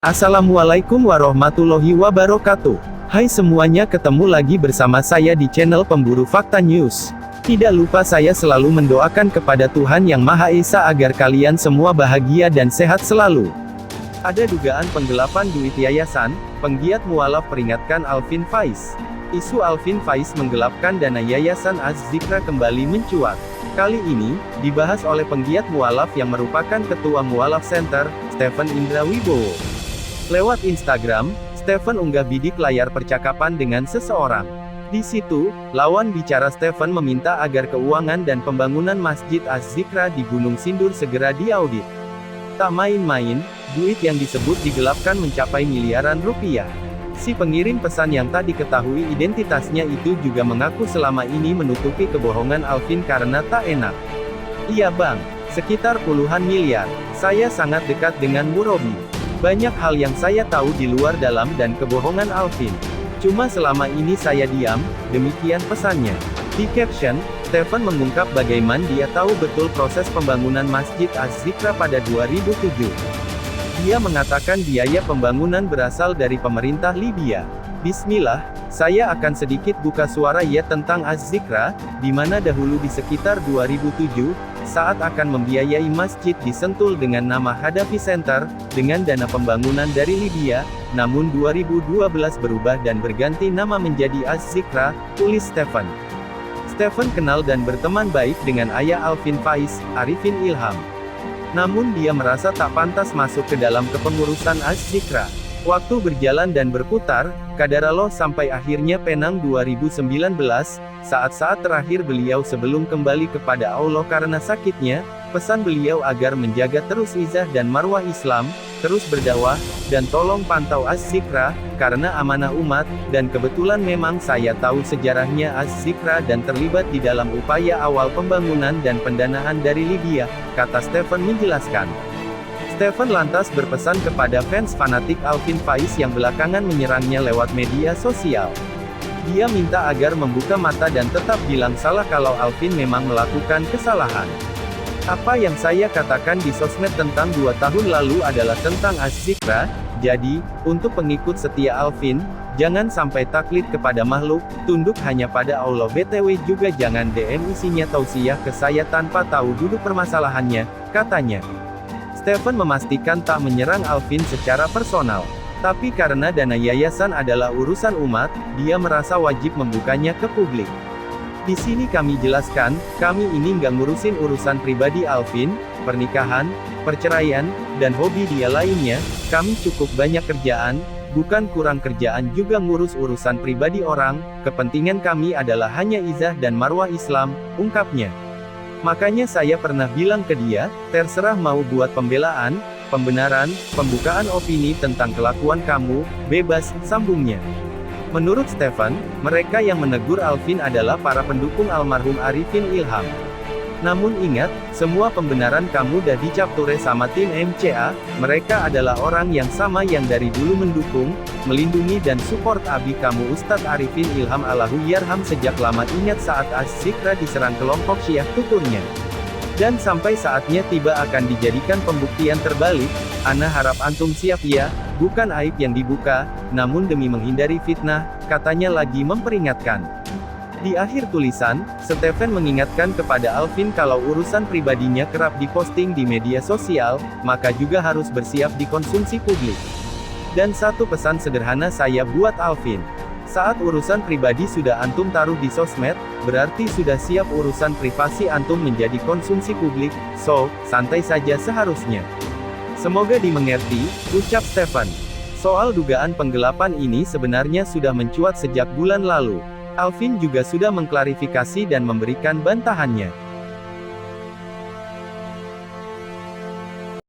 Assalamualaikum warahmatullahi wabarakatuh. Hai semuanya, ketemu lagi bersama saya di channel Pemburu Fakta News. Tidak lupa saya selalu mendoakan kepada Tuhan Yang Maha Esa agar kalian semua bahagia dan sehat selalu. Ada dugaan penggelapan duit yayasan, penggiat mualaf peringatkan Alvin Faiz. Isu Alvin Faiz menggelapkan dana yayasan Az-Zikra kembali mencuat. Kali ini, dibahas oleh penggiat mualaf yang merupakan Ketua Mualaf Center, Stephen Indra Wibowo. Lewat Instagram, Stephen unggah bidik layar percakapan dengan seseorang. Di situ, lawan bicara Stephen meminta agar keuangan dan pembangunan Masjid Az-Zikra di Gunung Sindur segera diaudit. Tak main-main, duit yang disebut digelapkan mencapai miliaran rupiah. Si pengirim pesan yang tak diketahui identitasnya itu juga mengaku selama ini menutupi kebohongan Alvin karena tak enak. Iya bang, sekitar puluhan miliar. Saya sangat dekat dengan Murobi. Banyak hal yang saya tahu di luar dalam dan kebohongan Alvin. Cuma selama ini saya diam, demikian pesannya. Di caption, Stephen mengungkap bagaimana dia tahu betul proses pembangunan Masjid Az-Zikra pada 2007. Dia mengatakan biaya pembangunan berasal dari pemerintah Libya. Bismillah, saya akan sedikit buka suara ya tentang Az-Zikra, di mana dahulu di sekitar 2007, saat akan membiayai masjid di Sentul dengan nama Hadafi Center, dengan dana pembangunan dari Libya, namun 2012 berubah dan berganti nama menjadi Az-Zikra, tulis Stephen. Stephen kenal dan berteman baik dengan ayah Alvin Faiz, Arifin Ilham. Namun dia merasa tak pantas masuk ke dalam kepengurusan Az-Zikra. Waktu berjalan dan berputar, kadarullah sampai akhirnya Penang 2019, saat-saat terakhir beliau sebelum kembali kepada Allah karena sakitnya, pesan beliau agar menjaga terus izah dan marwah Islam, terus berdakwah, dan tolong pantau Az-Zikra, karena amanah umat, dan kebetulan memang saya tahu sejarahnya Az-Zikra dan terlibat di dalam upaya awal pembangunan dan pendanaan dari Libya, kata Stephen menjelaskan. Stephen lantas berpesan kepada fans fanatik Alvin Faiz yang belakangan menyerangnya lewat media sosial. Dia minta agar membuka mata dan tetap bilang salah kalau Alvin memang melakukan kesalahan. Apa yang saya katakan di sosmed tentang 2 tahun lalu adalah tentang Az-Zikra, jadi, untuk pengikut setia Alvin, jangan sampai taklid kepada makhluk, tunduk hanya pada Allah. BTW juga jangan DM isinya tausiah ke saya tanpa tahu duduk permasalahannya, katanya. Stephen memastikan tak menyerang Alvin secara personal. Tapi karena dana yayasan adalah urusan umat, dia merasa wajib membukanya ke publik. Di sini kami jelaskan, kami ini nggak ngurusin urusan pribadi Alvin, pernikahan, perceraian, dan hobi dia lainnya, kami cukup banyak kerjaan, bukan kurang kerjaan juga ngurus urusan pribadi orang, kepentingan kami adalah hanya izah dan marwah Islam, ungkapnya. Makanya saya pernah bilang ke dia, terserah mau buat pembelaan, pembenaran, pembukaan opini tentang kelakuan kamu, bebas, sambungnya. Menurut Stephen, mereka yang menegur Alvin adalah para pendukung almarhum Arifin Ilham. Namun ingat, semua pembenaran kamu dah dicap ture sama tim MCA, mereka adalah orang yang sama yang dari dulu mendukung, melindungi dan support abi kamu Ustadz Arifin Ilham Allahu Yarham sejak lama. Ingat saat Az-Zikra diserang kelompok Syiah, tuturnya. Dan sampai saatnya tiba akan dijadikan pembuktian terbalik, ana harap antum siap ya, bukan aib yang dibuka, namun demi menghindari fitnah, katanya lagi memperingatkan. Di akhir tulisan, Stephen mengingatkan kepada Alvin kalau urusan pribadinya kerap diposting di media sosial, maka juga harus bersiap dikonsumsi publik. Dan satu pesan sederhana saya buat Alvin. Saat urusan pribadi sudah antum taruh di sosmed, berarti sudah siap urusan privasi antum menjadi konsumsi publik, so, santai saja seharusnya. Semoga dimengerti, ucap Stephen. Soal dugaan penggelapan ini sebenarnya sudah mencuat sejak bulan lalu. Alvin juga sudah mengklarifikasi dan memberikan bantahannya.